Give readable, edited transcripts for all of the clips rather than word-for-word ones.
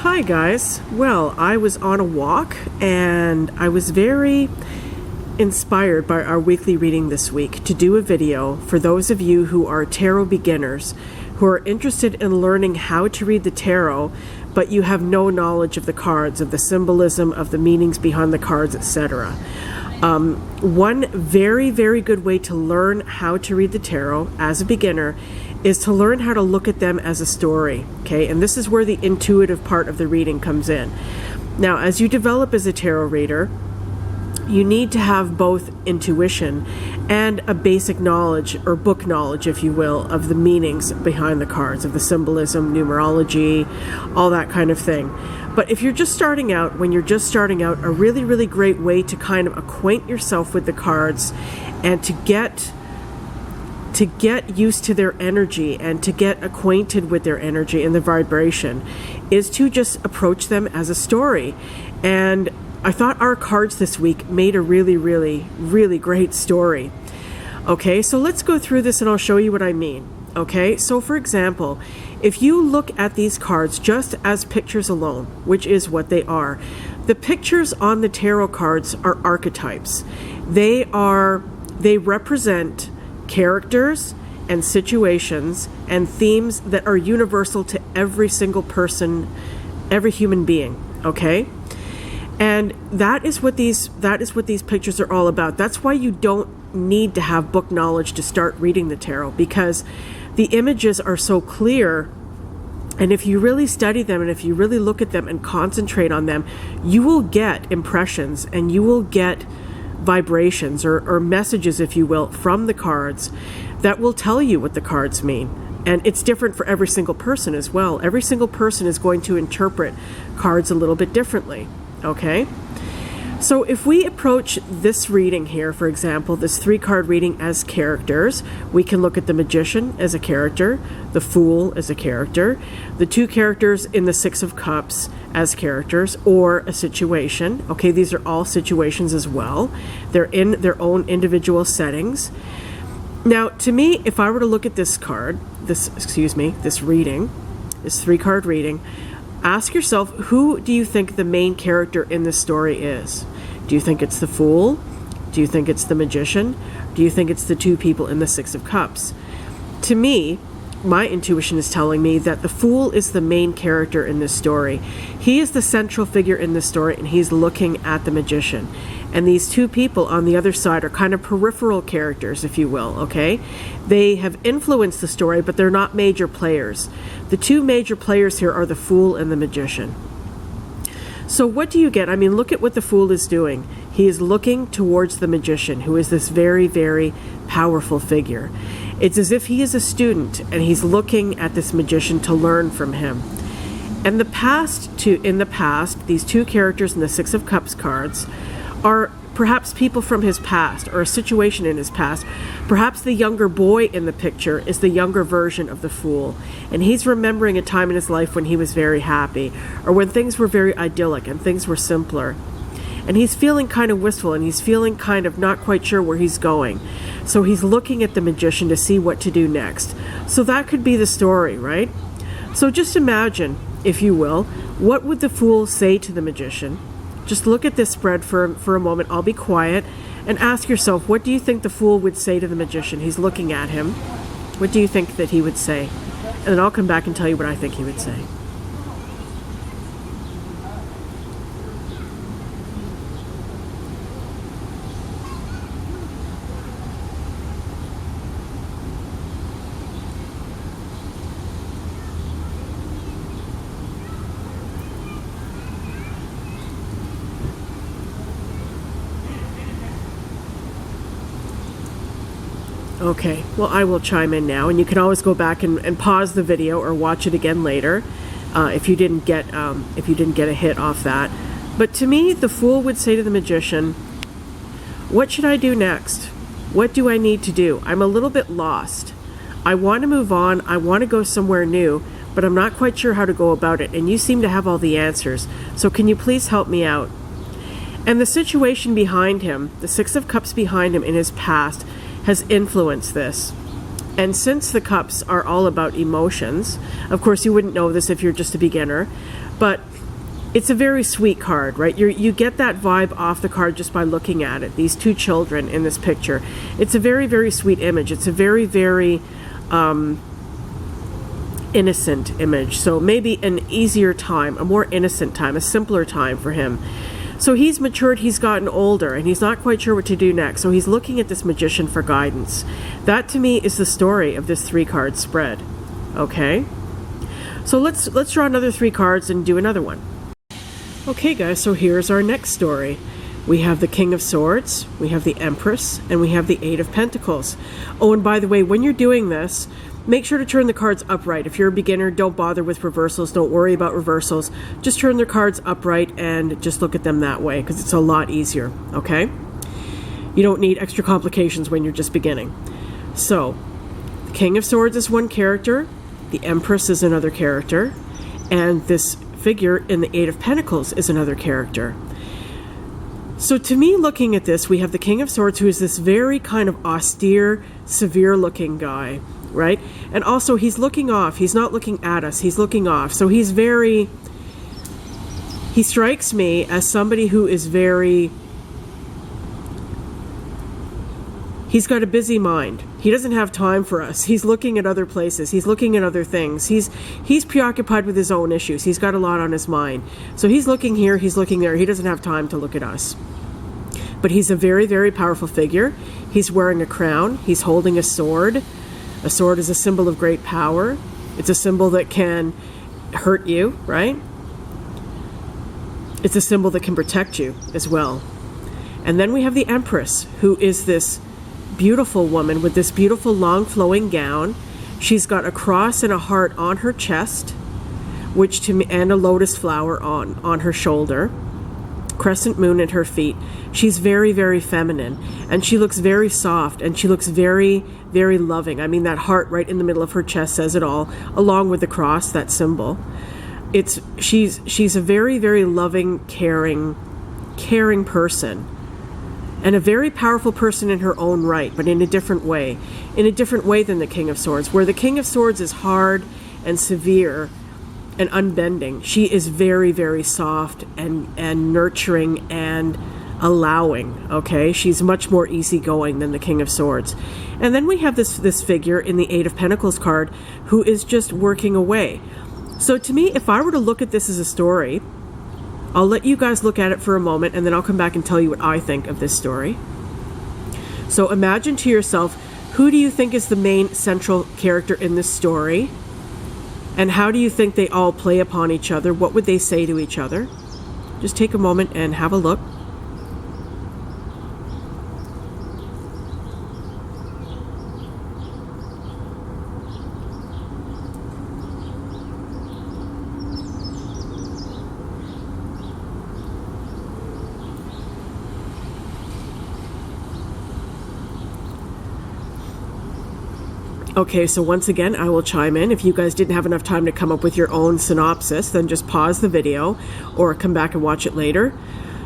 Hi guys. Well, I was on a walk and I was very inspired by our weekly reading this week to do a video for those of you who are tarot beginners, who are interested in learning how to read the tarot, but you have no knowledge of the cards, of the symbolism, of the meanings behind the cards, etc. One very, very good way to learn how to read the tarot as a beginner is to learn how to look at them as a story, okay? And this is where the intuitive part of the reading comes in. Now, as you develop as a tarot reader, you need to have both intuition and a basic knowledge, or book knowledge, if you will, of the meanings behind the cards, of the symbolism, numerology, all that kind of thing. But if you're just starting out, when you're just starting out, a really, really great way to kind of acquaint yourself with the cards and to get used to their energy and to get acquainted with their energy and the vibration is to just approach them as a story. And I thought our cards this week made a really, really, really great story. Okay, so let's go through this and I'll show you what I mean. Okay, so for example, if you look at these cards just as pictures alone, which is what they are, the pictures on the tarot cards are archetypes. They represent characters and situations and themes that are universal to every single person, every human being, okay? And that is what these pictures are all about. That's why you don't need to have book knowledge to start reading the tarot, because the images are so clear. And if you really study them and if you really look at them and concentrate on them, you will get impressions and you will get vibrations or messages, if you will, from the cards that will tell you what the cards mean. And it's different for every single person as well. Every single person is going to interpret cards a little bit differently, okay? So if we approach this reading here, for example, this 3-card reading as characters, we can look at the Magician as a character, the Fool as a character, the 2 characters in the 6 of Cups as characters, or a situation. Okay, these are all situations as well. They're in their own individual settings. Now, to me, if I were to look at this card, this reading, this 3-card reading, ask yourself, who do you think the main character in this story is? Do you think it's the Fool? Do you think it's the Magician? Do you think it's the 2 people in the 6 of Cups? To me, my intuition is telling me that the Fool is the main character in this story. He is the central figure in this story, and he's looking at the Magician. And these 2 people on the other side are kind of peripheral characters, if you will, okay? They have influenced the story, but they're not major players. The 2 major players here are the Fool and the Magician. So what do you get? I mean, look at what the Fool is doing. He is looking towards the Magician, who is this very, very powerful figure. It's as if he is a student, and he's looking at this Magician to learn from him. And in the past, these 2 characters in the 6 of Cups cards are perhaps people from his past, or a situation in his past. Perhaps the younger boy in the picture is the younger version of the Fool, and he's remembering a time in his life when he was very happy, or when things were very idyllic and things were simpler. And he's feeling kind of wistful, and he's feeling kind of not quite sure where he's going. So he's looking at the Magician to see what to do next. So that could be the story, right? So just imagine, if you will, what would the Fool say to the Magician? Just look at this spread for a moment. I'll be quiet, and ask yourself, what do you think the Fool would say to the Magician? He's looking at him. What do you think that he would say? And then I'll come back and tell you what I think he would say. Okay, well, I will chime in now, and you can always go back and pause the video or watch it again later if you didn't get a hit off that. But to me, the Fool would say to the Magician, what should I do next? What do I need to do? I'm a little bit lost. I want to move on. I want to go somewhere new, but I'm not quite sure how to go about it, and you seem to have all the answers. So can you please help me out? And the situation behind him, the 6 of Cups behind him in his past, has influenced this. And since the cups are all about emotions, of course you wouldn't know this if you're just a beginner, but it's a very sweet card, right? You get that vibe off the card just by looking at it. These two children in this picture. It's a very, very sweet image. It's a very, very innocent image. So maybe an easier time, a more innocent time, a simpler time for him. So he's matured, he's gotten older, and he's not quite sure what to do next. So he's looking at this magician for guidance. That to me is the story of this 3-card spread. Okay? So let's draw another 3 cards and do another one. Okay guys, so here's our next story. We have the King of Swords, we have the Empress, and we have the 8 of Pentacles. Oh, and by the way, when you're doing this, make sure to turn the cards upright. If you're a beginner, don't bother with reversals. Don't worry about reversals. Just turn the cards upright and just look at them that way because it's a lot easier, okay? You don't need extra complications when you're just beginning. So, the King of Swords is one character, the Empress is another character, and this figure in the 8 of Pentacles is another character. So to me, looking at this, we have the King of Swords, who is this very kind of austere, severe-looking guy, right? And also, he's looking off. He's not looking at us. He's looking off. So he strikes me as somebody who is very... He's got a busy mind. He doesn't have time for us. He's looking at other places. He's looking at other things. He's preoccupied with his own issues. He's got a lot on his mind. So he's looking here, he's looking there. He doesn't have time to look at us. But he's a very, very powerful figure. He's wearing a crown. He's holding a sword. A sword is a symbol of great power. It's a symbol that can hurt you, right? It's a symbol that can protect you as well. And then we have the Empress, who is this beautiful woman with this beautiful long flowing gown. She's got a cross and a heart on her chest, and a lotus flower on her shoulder, crescent moon at her feet. She's very, very feminine, and she looks very soft, and she looks very, very loving. I mean, that heart right in the middle of her chest says it all, along with the cross, that symbol. She's a very, very loving, caring person. And a very powerful person in her own right, but in a different way. In a different way than the King of Swords. Where the King of Swords is hard and severe and unbending, she is very, very soft and nurturing and allowing, okay? She's much more easygoing than the King of Swords. And then we have this figure in the 8 of Pentacles card who is just working away. So to me, if I were to look at this as a story, I'll let you guys look at it for a moment, and then I'll come back and tell you what I think of this story. So imagine to yourself, who do you think is the main central character in this story? And how do you think they all play upon each other? What would they say to each other? Just take a moment and have a look. Okay, so once again, I will chime in. If you guys didn't have enough time to come up with your own synopsis, then just pause the video or come back and watch it later.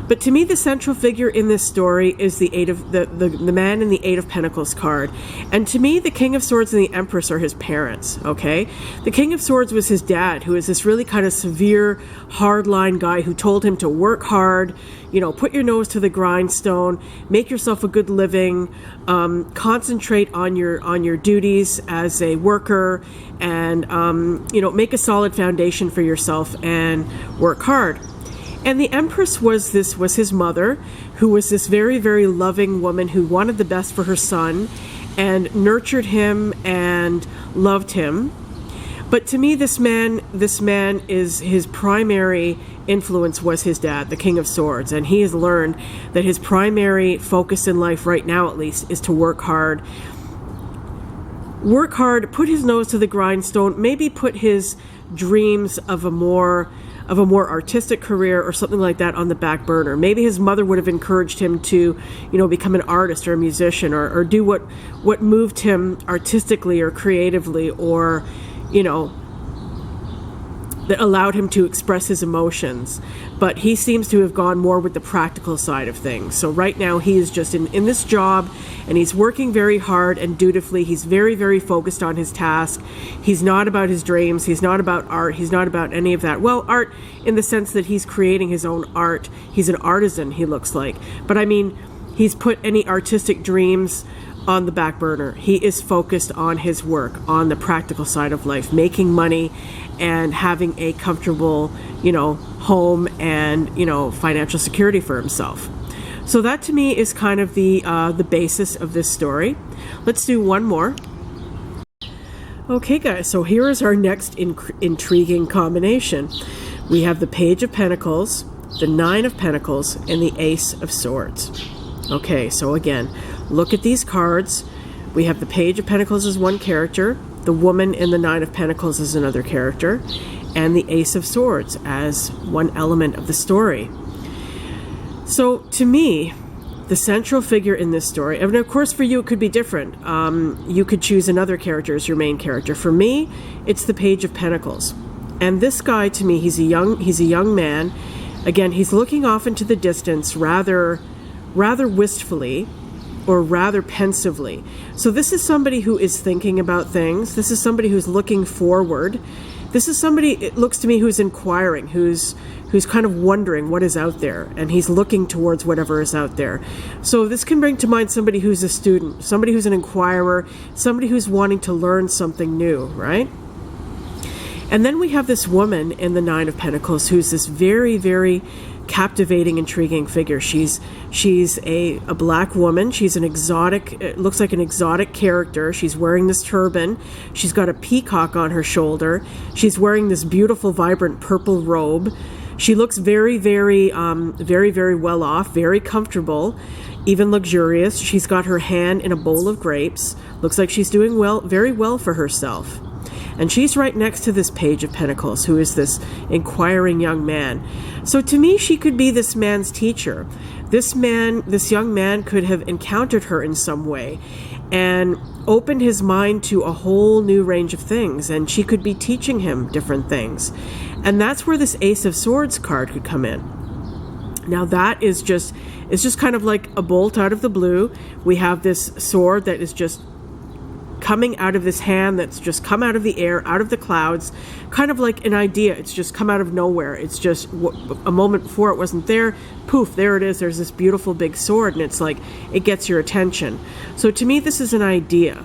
But to me, the central figure in this story is the man in the 8 of Pentacles card. And to me, the King of Swords and the Empress are his parents, okay? The King of Swords was his dad, who is this really kind of severe, hardline guy who told him to work hard, put your nose to the grindstone, make yourself a good living, concentrate on your duties as a worker, and make a solid foundation for yourself and work hard. And the Empress was his mother, who was this very, very loving woman who wanted the best for her son and nurtured him and loved him. But to me, this man is his primary influence was his dad, the King of Swords, and he has learned that his primary focus in life right now, at least, is to work hard, put his nose to the grindstone, maybe put his dreams of a more artistic career or something like that on the back burner. Maybe his mother would have encouraged him to, become an artist or a musician or do what moved him artistically or creatively, or, that allowed him to express his emotions, but he seems to have gone more with the practical side of things. So right now he is just in this job, and he's working very hard and dutifully. He's very, very focused on his task. He's not about his dreams. He's not about art. He's not about any of that. Well, art in the sense that he's creating his own art. He's an artisan, he looks like. But I mean, he's put any artistic dreams on the back burner. He is focused on his work, on the practical side of life, making money and having a comfortable, home and, financial security for himself. So that to me is kind of the basis of this story. Let's do one more. Okay, guys, so here is our next intriguing combination. We have the Page of Pentacles, the Nine of Pentacles, and the Ace of Swords. Okay, so again, look at these cards. We have the Page of Pentacles as one character, the woman in the Nine of Pentacles as another character, and the Ace of Swords as one element of the story. So to me, the central figure in this story, and of course for you it could be different. You could choose another character as your main character. For me, it's the Page of Pentacles. And this guy, to me, he's a young man. Again, he's looking off into the distance rather wistfully, or rather pensively. So this is somebody who is thinking about things. This is somebody who's looking forward. This is somebody, it looks to me, who's inquiring, who's kind of wondering what is out there, and he's looking towards whatever is out there. So this can bring to mind somebody who's a student, somebody who's an inquirer, somebody who's wanting to learn something new, right? And then we have this woman in the Nine of Pentacles who's this very, very captivating, intriguing figure. She's a black woman. She's an exotic, it looks like an exotic character. She's wearing this turban. She's got a peacock on her shoulder. She's wearing this beautiful, vibrant purple robe. She looks very, very, very well off, very comfortable, even luxurious. She's got her hand in a bowl of grapes. Looks like she's doing very well for herself. And she's right next to this Page of Pentacles, who is this inquiring young man. So to me, she could be this man's teacher. This young man could have encountered her in some way and opened his mind to a whole new range of things, and she could be teaching him different things. And that's where this Ace of Swords card could come in. Now that is just kind of like a bolt out of the blue. We have this sword that is just coming out of this hand that's just come out of the air, out of the clouds, kind of like an idea. It's just come out of nowhere. It's just a moment before it wasn't there. Poof, there it is. There's this beautiful big sword, and it's like it gets your attention. So to me, this is an idea.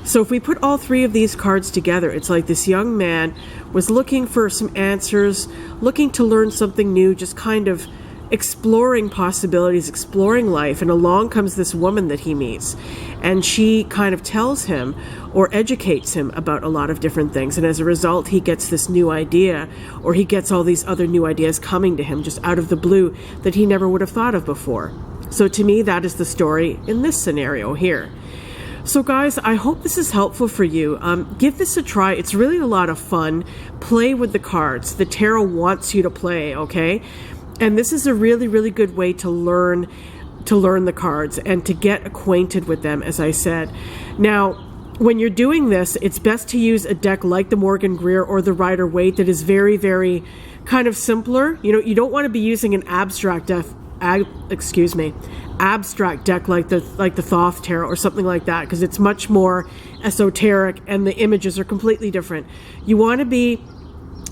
So if we put all three of these cards together, it's like this young man was looking for some answers, looking to learn something new, just kind of exploring possibilities, exploring life, and along comes this woman that he meets, and she kind of tells him or educates him about a lot of different things, and as a result he gets this new idea, or he gets all these other new ideas coming to him just out of the blue that he never would have thought of before. So to me, that is the story in this scenario here. So guys, I hope this is helpful for you. Give this a try. It's really a lot of fun. Play with the cards. The tarot wants you to play, okay? And this is a really, really good way to learn the cards and to get acquainted with them, as I said. Now, when you're doing this, it's best to use a deck like the Morgan Greer or the Rider Waite that is very, very kind of simpler. You don't want to be using an abstract deck like the Thoth Tarot or something like that, because it's much more esoteric and the images are completely different. You want to be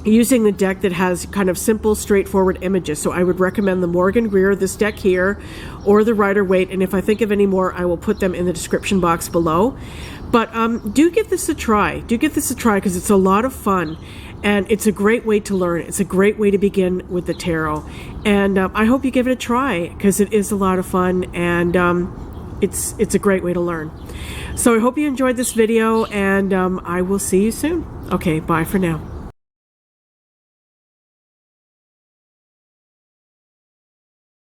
using the deck that has kind of simple, straightforward images. So I would recommend the Morgan Greer, this deck here, or the Rider Waite, and if I think of any more, I will put them in the description box below. But do give this a try. Do give this a try, because it's a lot of fun, and it's a great way to learn. It's a great way to begin with the tarot, and I hope you give it a try, because it is a lot of fun, and it's a great way to learn. So I hope you enjoyed this video, and I will see you soon. Okay, bye for now.